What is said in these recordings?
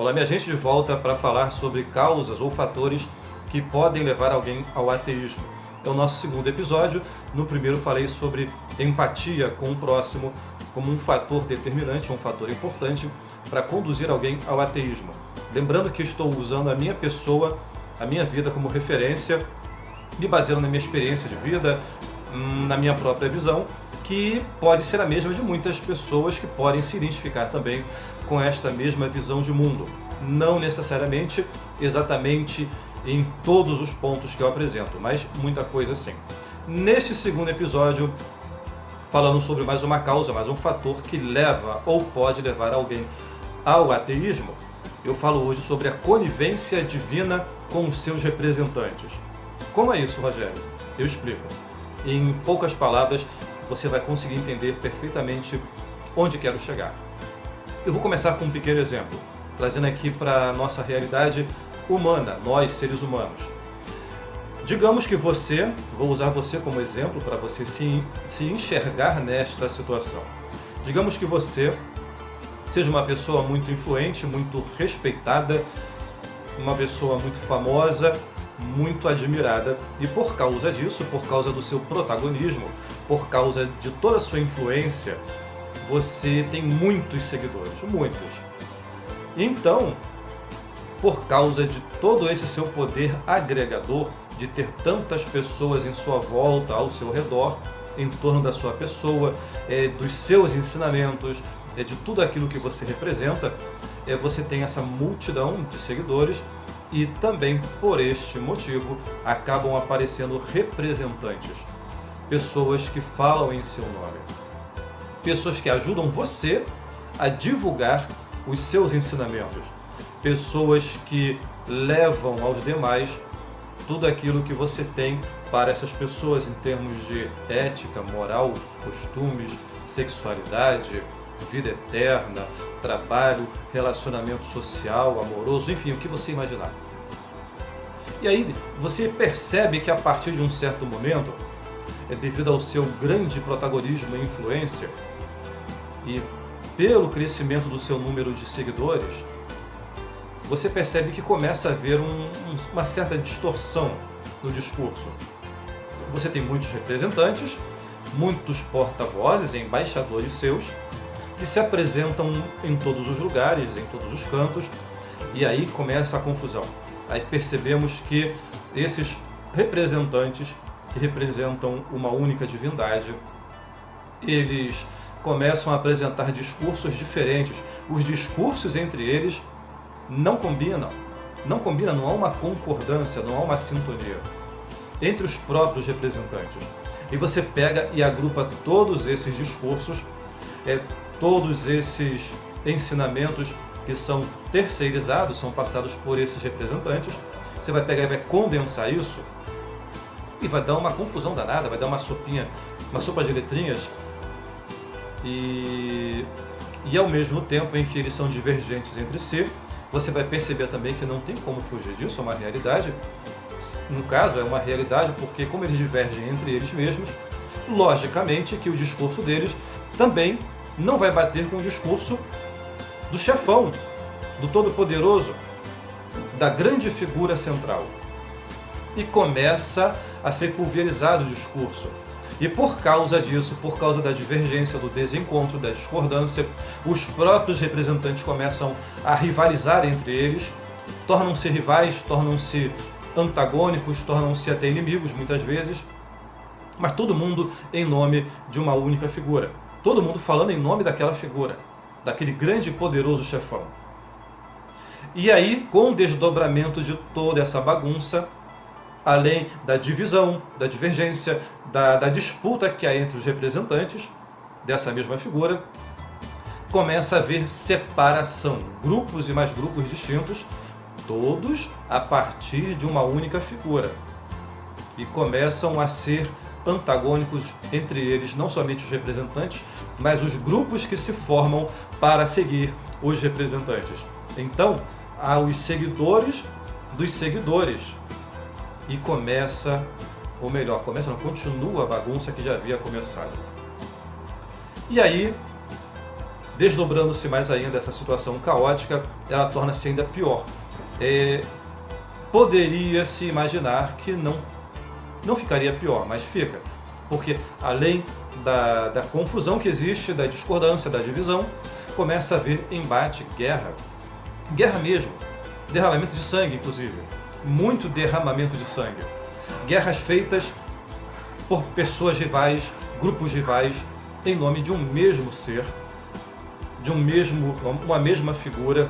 Olá, minha gente, de volta para falar sobre causas ou fatores que podem levar alguém ao ateísmo. É o nosso segundo episódio. No primeiro falei sobre empatia com o próximo como um fator determinante, um fator importante para conduzir alguém ao ateísmo. Lembrando que estou usando a minha pessoa, a minha vida como referência, me baseando na minha experiência de vida, na minha própria visão, que pode ser a mesma de muitas pessoas que podem se identificar também com esta mesma visão de mundo. Não necessariamente exatamente em todos os pontos que eu apresento, mas muita coisa sim. Neste segundo episódio, falando sobre mais uma causa, mais um fator que leva ou pode levar alguém ao ateísmo, eu falo hoje sobre a conivência divina com os seus representantes. Como é isso, Rogério? Eu explico. Em poucas palavras, você vai conseguir entender perfeitamente onde quero chegar. Eu vou começar com um pequeno exemplo, trazendo aqui para a nossa realidade humana, nós seres humanos. Digamos que você, vou usar você como exemplo para você se enxergar nesta situação. Digamos que você seja uma pessoa muito influente, muito respeitada, uma pessoa muito famosa, muito admirada, e por causa disso, por causa do seu protagonismo, por causa de toda a sua influência, você tem muitos seguidores, muitos. Então, por causa de todo esse seu poder agregador, de ter tantas pessoas em sua volta, ao seu redor, em torno da sua pessoa, dos seus ensinamentos, de tudo aquilo que você representa, você tem essa multidão de seguidores e também por este motivo acabam aparecendo representantes, pessoas que falam em seu nome, pessoas que ajudam você a divulgar os seus ensinamentos, pessoas que levam aos demais tudo aquilo que você tem para essas pessoas em termos de ética, moral, costumes, sexualidade, vida eterna, trabalho, relacionamento social, amoroso, enfim, o que você imaginar. E aí você percebe que a partir de um certo momento, devido ao seu grande protagonismo e influência, e pelo crescimento do seu número de seguidores, você percebe que começa a haver uma certa distorção no discurso. Você tem muitos representantes, muitos porta-vozes, embaixadores seus, que se apresentam em todos os lugares, em todos os cantos, e aí começa a confusão. Aí percebemos que esses representantes, que representam uma única divindade, eles começam a apresentar discursos diferentes. Os discursos entre eles não combinam, não há uma concordância, não há uma sintonia entre os próprios representantes. E você pega e agrupa todos esses discursos, todos esses ensinamentos que são terceirizados, são passados por esses representantes, você vai pegar e vai condensar isso e vai dar uma confusão danada, vai dar uma sopinha, uma sopa de letrinhas, e ao mesmo tempo em que eles são divergentes entre si, você vai perceber também que não tem como fugir disso, é uma realidade. No caso, é uma realidade porque, como eles divergem entre eles mesmos, logicamente que o discurso deles também não vai bater com o discurso do chefão, do todo-poderoso, da grande figura central. E começa a ser pulverizado o discurso. E por causa disso, por causa da divergência, do desencontro, da discordância, os próprios representantes começam a rivalizar entre eles, tornam-se rivais, tornam-se antagônicos, tornam-se até inimigos muitas vezes, mas todo mundo em nome de uma única figura. Todo mundo falando em nome daquela figura, daquele grande e poderoso chefão. E aí, com o desdobramento de toda essa bagunça, além da divisão, da divergência, da disputa que há entre os representantes dessa mesma figura, começa a haver separação, grupos e mais grupos distintos, todos a partir de uma única figura. E começam a ser antagônicos entre eles, não somente os representantes, mas os grupos que se formam para seguir os representantes. Então, há os seguidores dos seguidores. E começa, ou melhor, continua a bagunça que já havia começado. E aí, desdobrando-se mais ainda essa situação caótica, ela torna-se ainda pior. Poderia-se imaginar que não ficaria pior, mas fica. Porque além da confusão que existe, da discordância, da divisão, começa a haver embate, guerra. Guerra mesmo. Derramamento de sangue, inclusive. Muito derramamento de sangue. Guerras feitas por pessoas rivais, grupos rivais, em nome de um mesmo ser, de uma mesma figura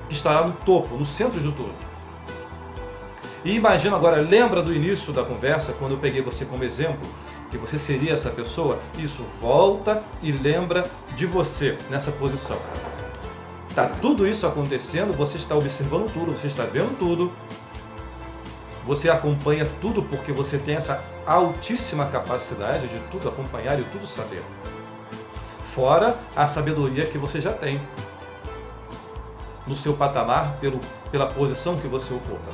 que estará no topo, no centro de tudo. E imagina agora, lembra do início da conversa, quando eu peguei você como exemplo, que você seria essa pessoa? Isso, volta e lembra de você nessa posição. Tá tudo isso acontecendo, você está observando tudo, você está vendo tudo, você acompanha tudo porque você tem essa altíssima capacidade de tudo acompanhar e tudo saber. Fora a sabedoria que você já tem no seu patamar, pela posição que você ocupa.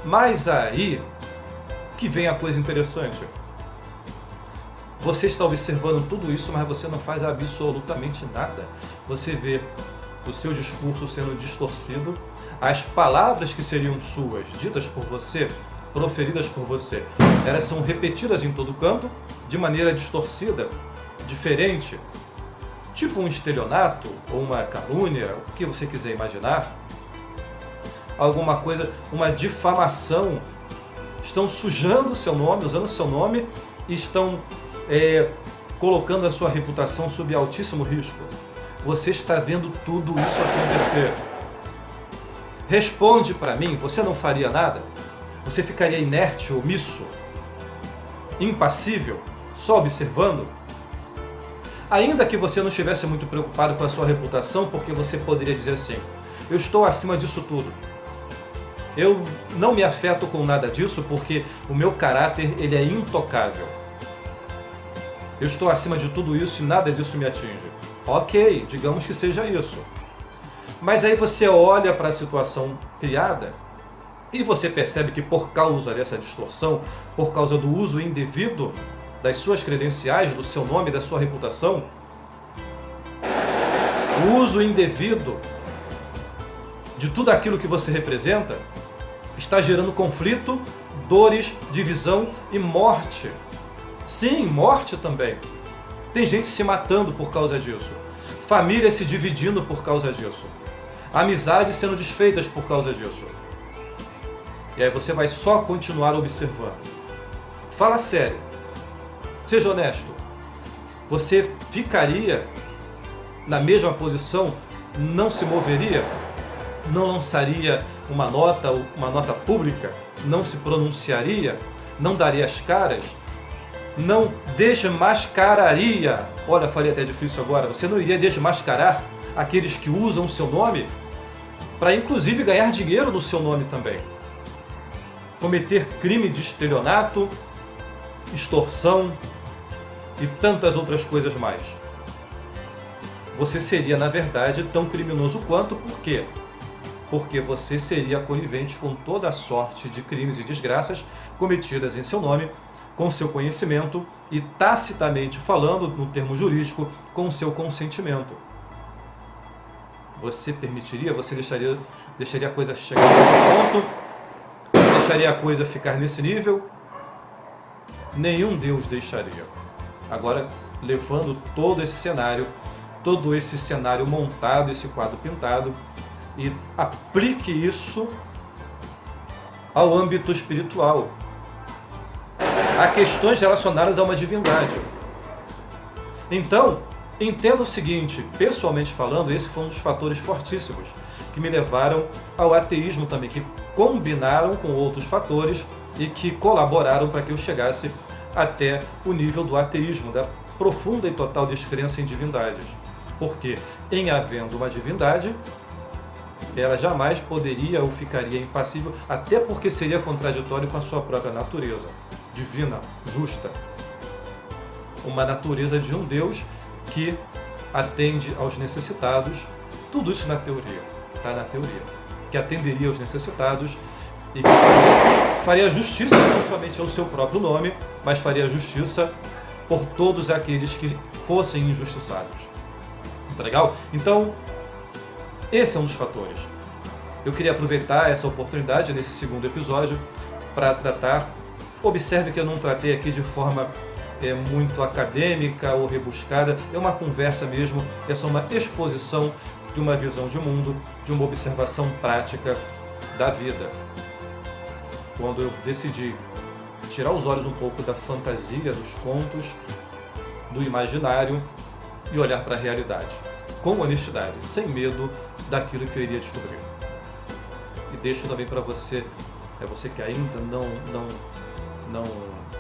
Mas aí que vem a coisa interessante. Você está observando tudo isso, mas você não faz absolutamente nada. Você vê o seu discurso sendo distorcido, as palavras que seriam suas, ditas por você, proferidas por você, elas são repetidas em todo canto, de maneira distorcida, diferente, tipo um estelionato ou uma calúnia, o que você quiser imaginar, alguma coisa, uma difamação, estão sujando o seu nome, usando o seu nome e estão colocando a sua reputação sob altíssimo risco. Você está vendo tudo isso acontecer. Responde para mim, você não faria nada? Você ficaria inerte, omisso, impassível, só observando? Ainda que você não estivesse muito preocupado com a sua reputação, porque você poderia dizer assim, eu estou acima disso tudo. Eu não me afeto com nada disso porque o meu caráter ele é intocável. Eu estou acima de tudo isso e nada disso me atinge. Ok, digamos que seja isso. Mas aí você olha para a situação criada e você percebe que por causa dessa distorção, por causa do uso indevido das suas credenciais, do seu nome, da sua reputação, o uso indevido de tudo aquilo que você representa, está gerando conflito, dores, divisão e morte. Sim, morte também. Tem gente se matando por causa disso. Famílias se dividindo por causa disso. Amizades sendo desfeitas por causa disso. E aí você vai só continuar observando. Fala sério. Seja honesto. Você ficaria na mesma posição? Não se moveria? Não lançaria uma nota pública? Não se pronunciaria? Não daria as caras? Não desmascararia? Olha, falei até difícil agora. Você não iria desmascarar aqueles que usam o seu nome para inclusive ganhar dinheiro no seu nome também? Cometer crime de estelionato, extorsão e tantas outras coisas mais. Você seria, na verdade, tão criminoso quanto. Por quê? Porque você seria conivente com toda a sorte de crimes e desgraças cometidas em seu nome, com seu conhecimento e tacitamente falando, no termo jurídico, com seu consentimento. Você permitiria, você deixaria a coisa chegar nesse ponto? Deixaria a coisa ficar nesse nível? Nenhum Deus deixaria. Agora, levando todo esse cenário montado, esse quadro pintado, e aplique isso ao âmbito espiritual. Há questões relacionadas a uma divindade. Então, entenda o seguinte, pessoalmente falando, esse foi um dos fatores fortíssimos que me levaram ao ateísmo também, que combinaram com outros fatores e que colaboraram para que eu chegasse até o nível do ateísmo, da profunda e total descrença em divindades. Porque, em havendo uma divindade, ela jamais poderia ou ficaria impassível, até porque seria contraditório com a sua própria natureza divina, justa. Uma natureza de um Deus que atende aos necessitados, tudo isso na teoria, está na teoria, que atenderia aos necessitados e que faria justiça não somente ao seu próprio nome, mas faria justiça por todos aqueles que fossem injustiçados. Tá legal? Então, esse é um dos fatores. Eu queria aproveitar essa oportunidade nesse segundo episódio para tratar. Observe que eu não tratei aqui de forma muito acadêmica ou rebuscada, é uma conversa mesmo, é só uma exposição de uma visão de mundo, de uma observação prática da vida. Quando eu decidi tirar os olhos um pouco da fantasia, dos contos, do imaginário e olhar para a realidade, com honestidade, sem medo daquilo que eu iria descobrir. E deixo também para você, você que ainda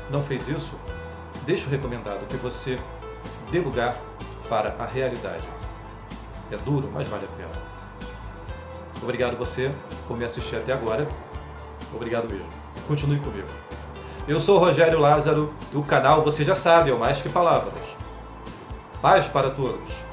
não fez isso, deixo recomendado que você dê lugar para a realidade. É duro, mas vale a pena. Obrigado você por me assistir até agora. Obrigado mesmo. Continue comigo. Eu sou o Rogério Lázaro e o canal, você já sabe, é o Mais Que Palavras. Paz para todos.